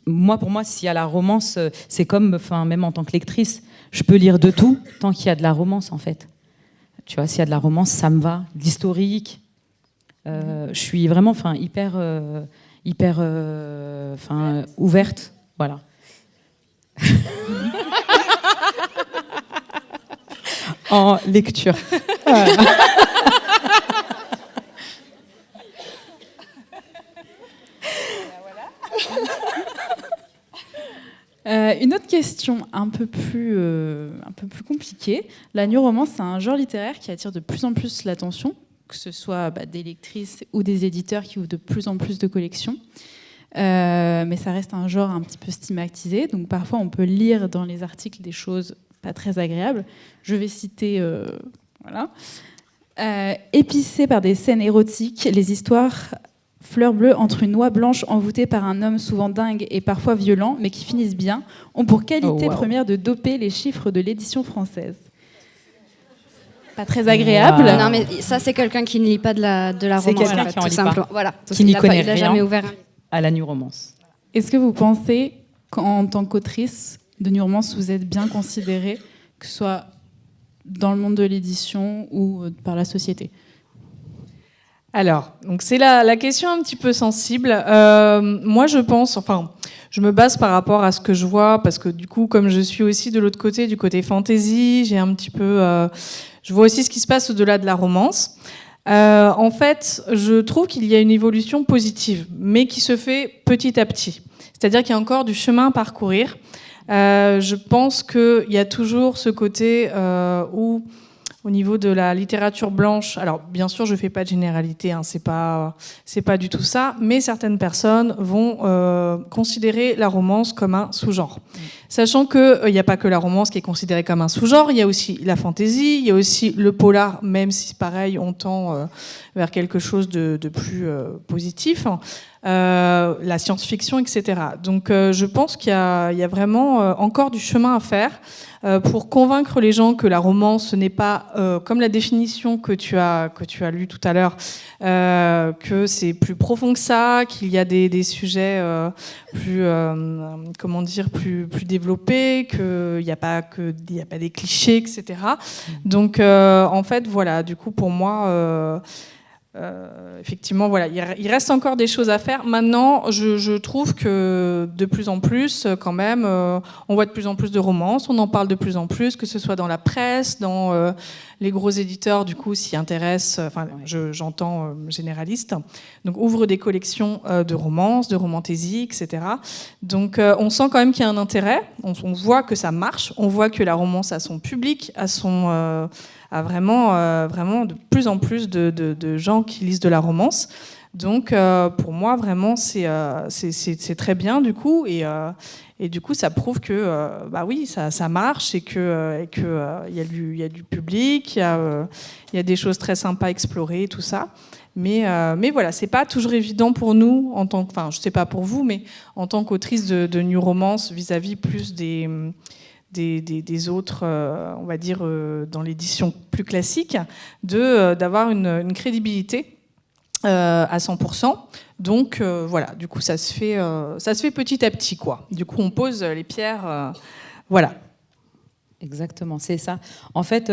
Pour moi, s'il y a la romance, c'est comme, même en tant que lectrice, je peux lire de tout, tant qu'il y a de la romance, en fait. Tu vois, s'il y a de la romance, ça me va. L'historique. Je suis vraiment hyper ouverte, voilà. En lecture. Une autre question un peu plus compliquée. La new romance, c'est un genre littéraire qui attire de plus en plus l'attention, que ce soit des lectrices ou des éditeurs qui ouvrent de plus en plus de collections. Mais ça reste un genre un petit peu stigmatisé. Donc parfois, on peut lire dans les articles des choses pas très agréables. Je vais citer... épicées par des scènes érotiques, les histoires fleurs bleues entre une oie blanche envoûtée par un homme souvent dingue et parfois violent, mais qui finissent bien, ont pour qualité première de doper les chiffres de l'édition française. Pas très agréable. Non, mais ça, c'est quelqu'un qui ne lit pas de la romance. C'est quelqu'un qui en tout lit simple. pas. Voilà. Qui n'y connaît rien jamais ouvert à la new romance. Est-ce que vous pensez qu'en tant qu'autrice de new romance, vous êtes bien considérée, que ce soit dans le monde de l'édition ou par la société ? Alors, donc c'est la question un petit peu sensible. Moi, je pense, je me base par rapport à ce que je vois, parce que du coup, comme je suis aussi de l'autre côté, du côté fantasy, j'ai un petit peu, je vois aussi ce qui se passe au-delà de la romance. En fait, je trouve qu'il y a une évolution positive, mais qui se fait petit à petit. C'est-à-dire qu'il y a encore du chemin à parcourir. Je pense qu'il y a toujours ce côté où, au niveau de la littérature blanche, alors bien sûr, je fais pas de généralité, c'est pas du tout ça, mais certaines personnes vont considérer la romance comme un sous-genre. Sachant qu'il n'y a pas que la romance qui est considérée comme un sous-genre, il y a aussi la fantaisie, il y a aussi le polar, même si pareil, on tend vers quelque chose de plus positif. La science-fiction, etc. Donc je pense qu'il y a vraiment encore du chemin à faire pour convaincre les gens que la romance, ce n'est pas comme la définition que tu as lue tout à l'heure, que c'est plus profond que ça, qu'il y a des sujets plus développés, qu'il n'y a pas des clichés, etc. Donc en fait, voilà, du coup pour moi... effectivement, voilà, il reste encore des choses à faire. Maintenant, je trouve que de plus en plus, quand même, on voit de plus en plus de romances, on en parle de plus en plus, que ce soit dans la presse, dans les gros éditeurs, du coup, s'y intéressent, j'entends généraliste, donc ouvrent des collections de romances, de romantaisie, etc. Donc, on sent quand même qu'il y a un intérêt, on voit que ça marche, on voit que la romance a son public, a vraiment de plus en plus de gens qui lisent de la romance. Donc, pour moi, vraiment, c'est très bien, du coup. Et du coup, ça prouve que, oui, ça marche et qu'il y a du public, il y a des choses très sympas à explorer, tout ça. Mais voilà, c'est pas toujours évident pour nous, je sais pas pour vous, mais en tant qu'autrice de new romance, vis-à-vis plus des autres, on va dire, dans l'édition plus classique, d'avoir une crédibilité à 100%. Donc voilà, du coup ça se fait petit à petit, quoi. Du coup on pose les pierres, voilà. Exactement, c'est ça. En fait,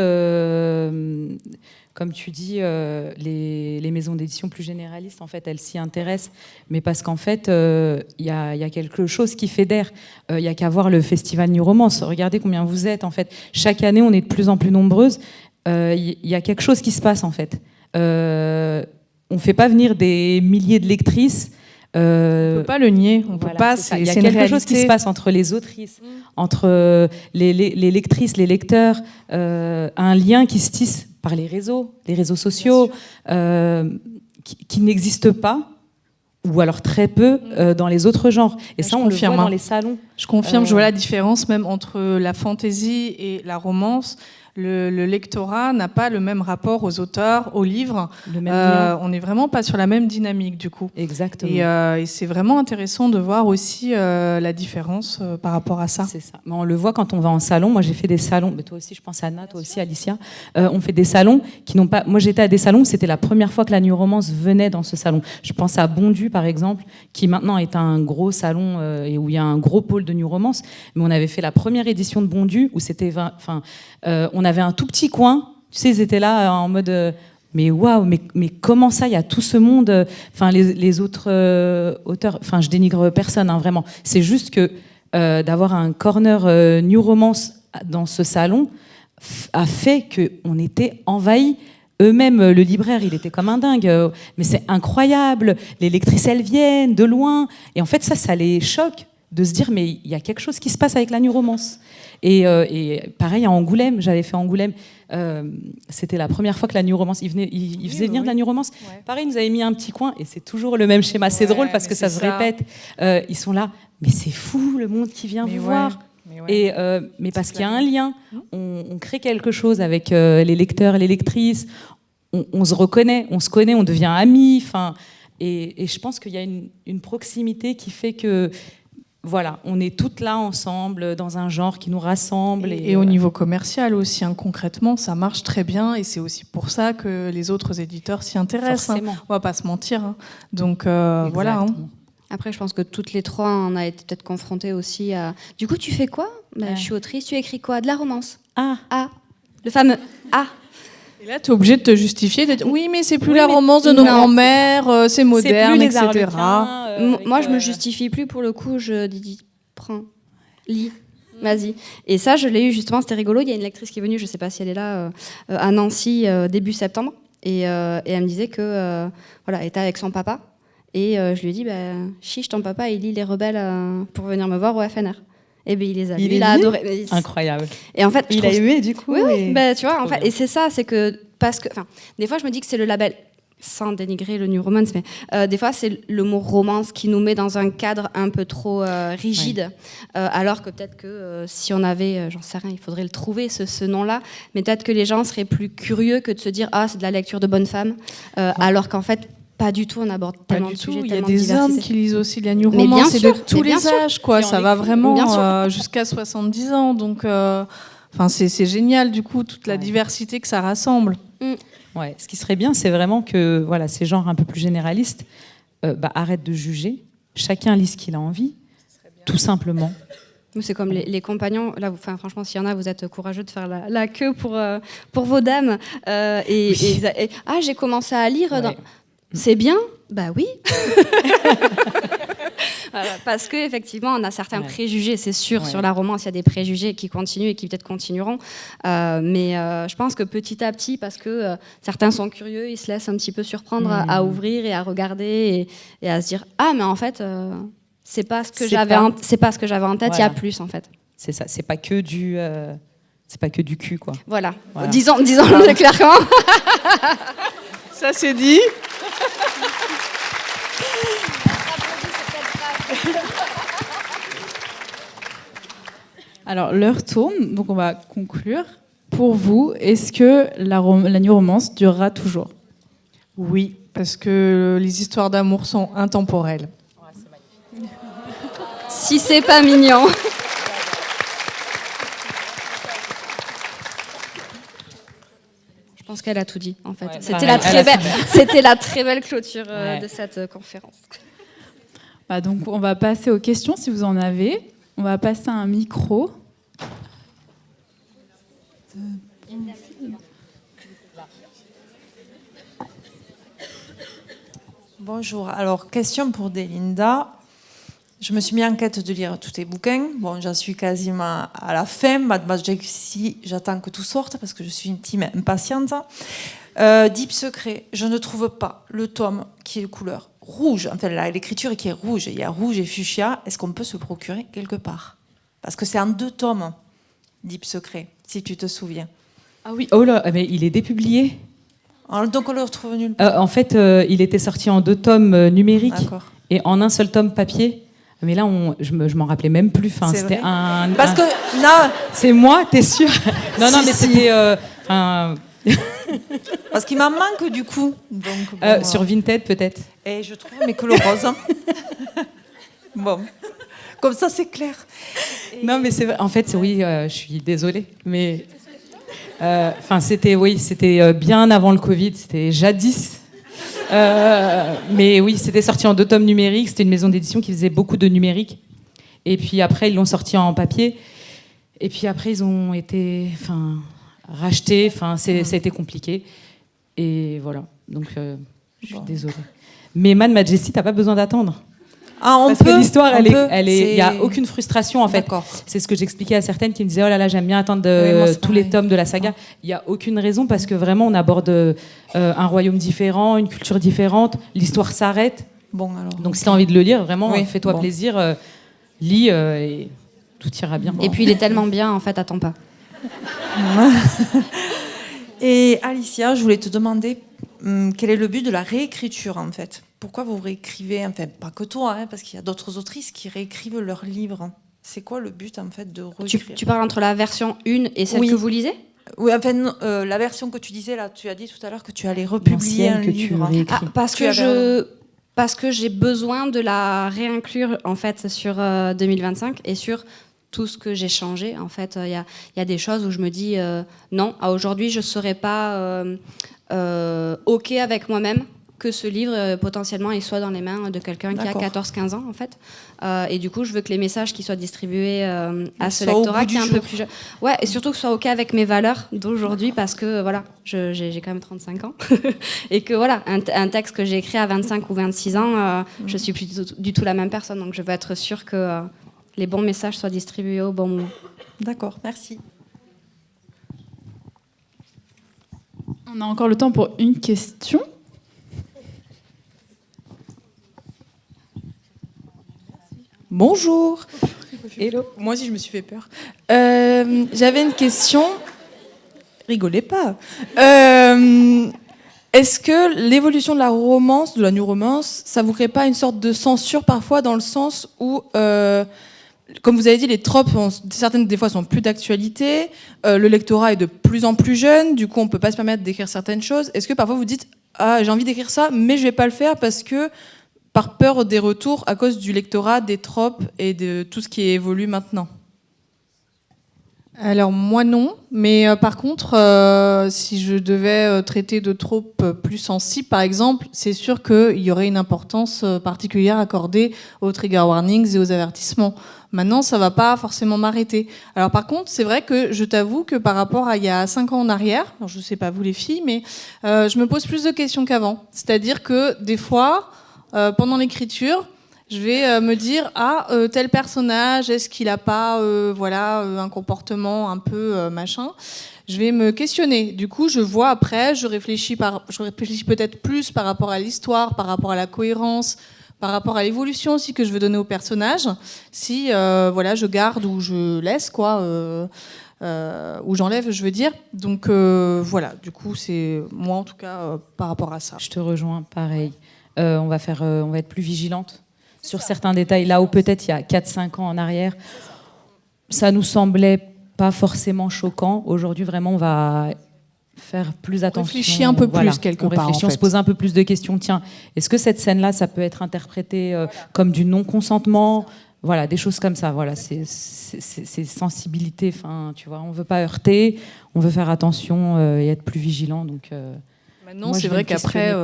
comme tu dis, les maisons d'édition plus généralistes, en fait, elles s'y intéressent, mais parce qu'en fait, il y a quelque chose qui fédère. Il n'y a qu'à voir le festival New Romance. Regardez combien vous êtes, en fait. Chaque année, on est de plus en plus nombreuses. Il y a quelque chose qui se passe, en fait. On ne fait pas venir des milliers de lectrices On ne peut pas le nier, on peut pas. Il y a quelque chose qui se passe entre les autrices, entre les lectrices, les lecteurs, un lien qui se tisse par les réseaux sociaux, qui n'existe pas, ou alors très peu, dans les autres genres. Et ça, on le voit dans les salons. Je confirme, je vois la différence même entre la fantaisie et la romance. Le lectorat n'a pas le même rapport aux auteurs, aux livres. On n'est vraiment pas sur la même dynamique du coup. Exactement. Et c'est vraiment intéressant de voir aussi la différence par rapport à ça. C'est ça. Mais on le voit quand on va en salon. Moi, j'ai fait des salons. Mais toi aussi, je pense à Anna, toi aussi, Alicia. On fait des salons qui n'ont pas. Moi, j'étais à des salons. C'était la première fois que la New Romance venait dans ce salon. Je pense à Bondu, par exemple, qui maintenant est un gros salon et où il y a un gros pôle de New Romance. Mais on avait fait la première édition de Bondu où c'était. On avait un tout petit coin, tu sais, ils étaient là en mode mais waouh, mais comment ça, il y a tout ce monde, enfin les autres auteurs, enfin je dénigre personne, hein, vraiment. C'est juste que d'avoir un corner New Romance dans ce salon a fait qu'on était envahis. Eux-mêmes, le libraire, il était comme un dingue. Mais c'est incroyable, les lectrices, elles viennent de loin. Et en fait, ça les choque de se dire mais il y a quelque chose qui se passe avec la New Romance. Et pareil à Angoulême, j'avais fait Angoulême, c'était la première fois que la New Romance, il faisait venir de la New Romance. Ouais. Pareil, ils nous avaient mis un petit coin et c'est toujours le même schéma. C'est drôle parce que ça se répète. Ils sont là, mais c'est fou le monde qui vient vous voir. Mais parce qu'il y a un lien, on crée quelque chose avec les lecteurs et les lectrices, on se reconnaît, on se connaît, on devient amis. Et je pense qu'il y a une proximité qui fait que voilà, on est toutes là ensemble dans un genre qui nous rassemble. Et au niveau commercial aussi, hein, concrètement, ça marche très bien et c'est aussi pour ça que les autres éditeurs s'y intéressent. Hein. On va pas se mentir. Hein. Donc voilà. Hein. Après, je pense que toutes les trois, on a été peut-être confrontées aussi à... Du coup, tu fais quoi ? Je suis autrice, tu écris quoi ? De la romance. Le fameux A. Et là, tu es obligé de te justifier, de dire oui, mais c'est plus la romance de nos grands-mères, c'est moderne, etc. Moi, je me justifie plus pour le coup, je dis prends, lis, vas-y. Et ça, je l'ai eu justement, c'était rigolo. Il y a une lectrice qui est venue, je sais pas si elle est là, à Nancy début septembre, et elle me disait que voilà, elle était avec son papa, et je lui ai dit chiche, ton papa, il lit Les Rebelles pour venir me voir au FNR. Et bien, il les a lus, il a adoré. Incroyable. Et en fait, il a aimé du coup. Oui. Tu vois, en fait, et c'est ça, c'est que parce que, des fois, je me dis que c'est le label, sans dénigrer le New Romance, mais des fois, c'est le mot romance qui nous met dans un cadre un peu trop rigide, alors que peut-être que si on avait, j'en sais rien, il faudrait le trouver ce nom-là, mais peut-être que les gens seraient plus curieux que de se dire c'est de la lecture de bonne femme, alors qu'en fait. Pas du tout, on aborde tellement de sujets, tellement de diversité. Il y a des hommes qui lisent aussi de la New Romance, c'est de tous les âges, quoi. Ça va vraiment jusqu'à 70 ans, donc c'est génial, du coup, toute la diversité que ça rassemble. Ouais. Ce qui serait bien, c'est vraiment que voilà, ces genres un peu plus généralistes arrêtent de juger, chacun lit ce qu'il a envie, tout simplement. C'est comme les compagnons. Là, franchement, s'il y en a, vous êtes courageux de faire la queue pour vos dames. J'ai commencé à lire... C'est bien ? Bah oui. Parce qu'effectivement, on a certains préjugés, c'est sûr, sur la romance. Il y a des préjugés qui continuent et qui peut-être continueront. Mais je pense que petit à petit, parce que certains sont curieux, ils se laissent un petit peu surprendre à ouvrir et à regarder et à se dire « Ah, mais en fait, c'est pas ce que j'avais en tête, il y a plus, en fait. » C'est ça, c'est pas que du cul, quoi. Voilà. Disons-le clairement. Ça, c'est dit. Alors, l'heure tourne, donc on va conclure. Pour vous, est-ce que la New Romance durera toujours ? Oui, parce que les histoires d'amour sont intemporelles. Ouais, c'est magnifique. Si c'est pas mignon. Je pense qu'elle a tout dit, en fait. C'était la très belle clôture de cette conférence. Donc, on va passer aux questions, si vous en avez. On va passer un micro. Bonjour. Alors, question pour Delinda. Je me suis mis en quête de lire tous tes bouquins. Bon, j'en suis quasiment à la fin. Mademoiselle Jessie, j'attends que tout sorte parce que je suis une team impatiente. Deep Secret, je ne trouve pas le tome qui est de couleur. rouge, enfin l'écriture qui est rouge, il y a rouge et fuchsia, est-ce qu'on peut se procurer quelque part? Parce que c'est en 2 tomes, Deep Secret, si tu te souviens. Ah oui, oh là, mais il est dépublié. Alors, donc on le retrouve nulle part. En fait, il était sorti en 2 tomes numériques et en un seul tome papier. Mais là, je m'en rappelais même plus. Enfin, c'était vrai. Parce que là, c'est moi, t'es sûr? Non, si, non, mais si. c'était. Parce qu'il m'en manque du coup. Donc, sur Vinted, peut-être. Et je trouve, mais que le rose. Bon, comme ça, c'est clair. Non, mais c'est vrai. En fait, oui, je suis désolée, mais c'était bien avant le Covid, c'était jadis. Mais oui, c'était sorti en 2 tomes numériques. C'était une maison d'édition qui faisait beaucoup de numérique. Et puis après, ils l'ont sorti en papier. Et puis après, ils ont été, rachetés. Ça a été compliqué. Et voilà. Donc, je suis désolée. Mais Mad Majesty, t'as pas besoin d'attendre. Parce que l'histoire, il n'y a aucune frustration en fait. C'est ce que j'expliquais à certaines qui me disaient oh là là, j'aime bien attendre tous les tomes de la saga. Il n'y a aucune raison parce que vraiment on aborde un royaume différent, une culture différente, l'histoire s'arrête. Bon, alors, donc si tu as envie de le lire, vraiment fais-toi plaisir, lis et tout ira bien. Et puis il est tellement bien en fait, attends pas. Et Alicia, je voulais te demander quel est le but de la réécriture en fait? Pourquoi vous réécrivez, enfin pas que toi, parce qu'il y a d'autres autrices qui réécrivent leurs livres. C'est quoi le but en fait de réécrire? Tu parles entre la version 1 et celle que vous lisez? Oui, enfin la version que tu disais là, tu as dit tout à l'heure que tu allais republier un livre. Parce que j'ai besoin de la réinclure en fait sur 2025 et sur tout ce que j'ai changé. En fait, il y a des choses où je me dis non, à aujourd'hui je serais pas ok avec moi-même que ce livre potentiellement il soit dans les mains de quelqu'un qui a 14-15 ans en fait. Et du coup, je veux que les messages qui soient distribués à ce lectorat qui est un peu plus jeune. Ouais, et surtout que ce soit ok avec mes valeurs d'aujourd'hui parce que voilà, j'ai quand même 35 ans et que voilà, un texte que j'ai écrit à 25 ou 26 ans, je suis plus du tout la même personne. Donc je veux être sûre que les bons messages soient distribués au bon moment. D'accord, merci. On a encore le temps pour une question. Bonjour. Hello. Moi aussi, je me suis fait peur. J'avais une question. Rigolez pas. Est-ce que l'évolution de la romance, de la new romance, ça vous crée pas une sorte de censure parfois dans le sens où, comme vous avez dit, les tropes, certaines des fois sont plus d'actualité, le lectorat est de plus en plus jeune, du coup on peut pas se permettre d'écrire certaines choses. Est-ce que parfois vous dites ah j'ai envie d'écrire ça, mais je vais pas le faire parce que par peur des retours à cause du lectorat, des tropes et de tout ce qui évolue maintenant? Alors moi non, mais par contre, si je devais traiter de tropes plus sensibles, par exemple, c'est sûr qu'il y aurait une importance particulière accordée aux trigger warnings et aux avertissements. Maintenant, ça va pas forcément m'arrêter. Alors par contre, c'est vrai que je t'avoue que par rapport à il y a 5 ans en arrière, alors je sais pas vous les filles, mais je me pose plus de questions qu'avant. C'est-à-dire que des fois, pendant l'écriture, je vais me dire tel personnage, est-ce qu'il a pas un comportement un peu machin. Je vais me questionner. Du coup, je vois après, je réfléchis peut-être plus par rapport à l'histoire, par rapport à la cohérence, par rapport à l'évolution aussi que je veux donner au personnage. Si je garde ou je laisse ou j'enlève, je veux dire. Donc voilà. Du coup, c'est moi en tout cas par rapport à ça. Je te rejoins, pareil. On va être plus vigilante sur certains détails, là où peut-être il y a 4-5 ans en arrière, ça nous semblait pas forcément choquant. Aujourd'hui, vraiment, on va faire plus attention. Réfléchir un peu plus quelque part. On se pose un peu plus de questions. Tiens, est-ce que cette scène-là, ça peut être interprété comme du non-consentement? Voilà, des choses comme ça. Voilà, c'est sensibilité. Enfin, tu vois, on veut pas heurter, on veut faire attention et être plus vigilant. Donc, maintenant, c'est vrai qu'après.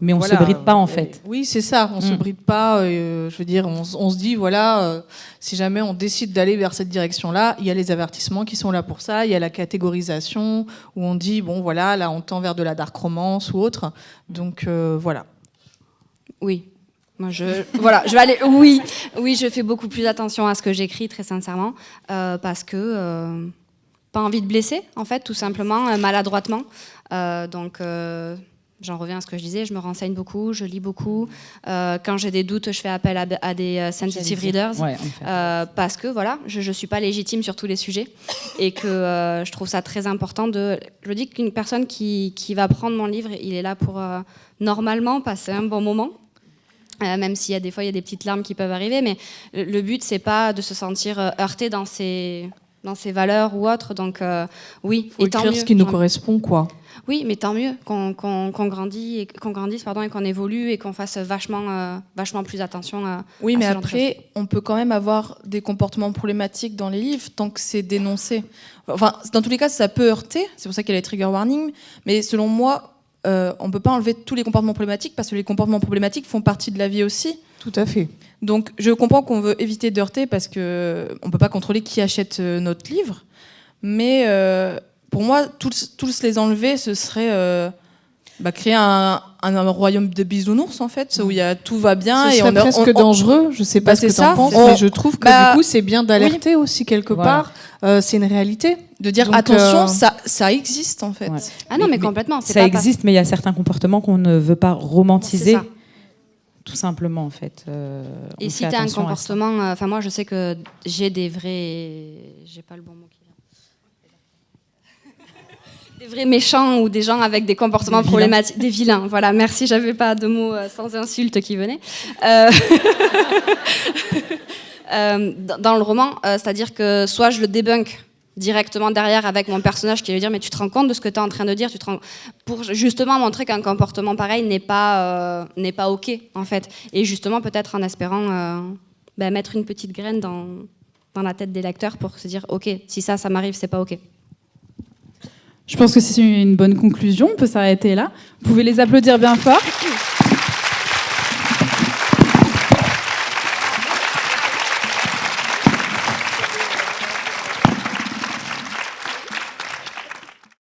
Mais on se bride pas en fait. Oui, c'est ça. On se bride pas. Je veux dire, on se dit si jamais on décide d'aller vers cette direction-là, il y a les avertissements qui sont là pour ça. Il y a la catégorisation où on dit là on tend vers de la dark romance ou autre. Donc voilà. Oui. Moi, je vais aller. Oui, je fais beaucoup plus attention à ce que j'écris, très sincèrement, parce que pas envie de blesser, en fait, tout simplement, maladroitement. Donc J'en reviens à ce que je disais, je me renseigne beaucoup, je lis beaucoup. Quand j'ai des doutes, je fais appel à des sensitive readers. Ouais, Parce que voilà, je ne suis pas légitime sur tous les sujets. Et que je trouve ça très important de... Je me dis qu'une personne qui va prendre mon livre, il est là pour normalement passer un bon moment. Même s'il y a des fois il y a des petites larmes qui peuvent arriver, mais le but c'est pas de se sentir heurté dans ses valeurs ou autres. Donc oui, faut écrire ce qui nous correspond, quoi. Oui, mais tant mieux qu'on grandisse et qu'on évolue et qu'on fasse vachement plus attention à Oui, mais ce genre de choses. après, on peut quand même avoir des comportements problématiques dans les livres tant que c'est dénoncé. Enfin, dans tous les cas, ça peut heurter. C'est pour ça qu'il y a les trigger warnings. Mais selon moi, on ne peut pas enlever tous les comportements problématiques parce que les comportements problématiques font partie de la vie aussi. Tout à fait. Donc, je comprends qu'on veut éviter d'heurter parce qu'on ne peut pas contrôler qui achète notre livre. Mais pour moi, tous les enlever, ce serait créer un royaume de bisounours, en fait, où tout va bien. Ce serait presque dangereux. Je ne sais pas ce que tu en penses, mais je trouve que du coup, c'est bien d'alerter aussi quelque part. C'est une réalité. De dire attention, ça existe, en fait. Ouais. Ah non, mais complètement. Ça existe, mais il y a certains comportements qu'on ne veut pas romantiser. C'est ça. Tout simplement, en fait. Et si tu as un comportement... Enfin, moi, je sais que j'ai des vrais... J'ai pas le bon mot qui vient. Des vrais méchants ou des gens avec des comportements problématiques. Des vilains, voilà. Merci, j'avais pas de mots sans insulte qui venaient. Dans le roman, c'est-à-dire que soit je le débunk directement derrière avec mon personnage qui va dire mais tu te rends compte de ce que tu es en train de dire, pour justement montrer qu'un comportement pareil n'est pas ok en fait, et justement peut-être en espérant mettre une petite graine dans la tête des lecteurs pour se dire ok, si ça m'arrive, c'est pas ok. Je pense que c'est une bonne conclusion, on peut s'arrêter là. Vous pouvez les applaudir bien fort.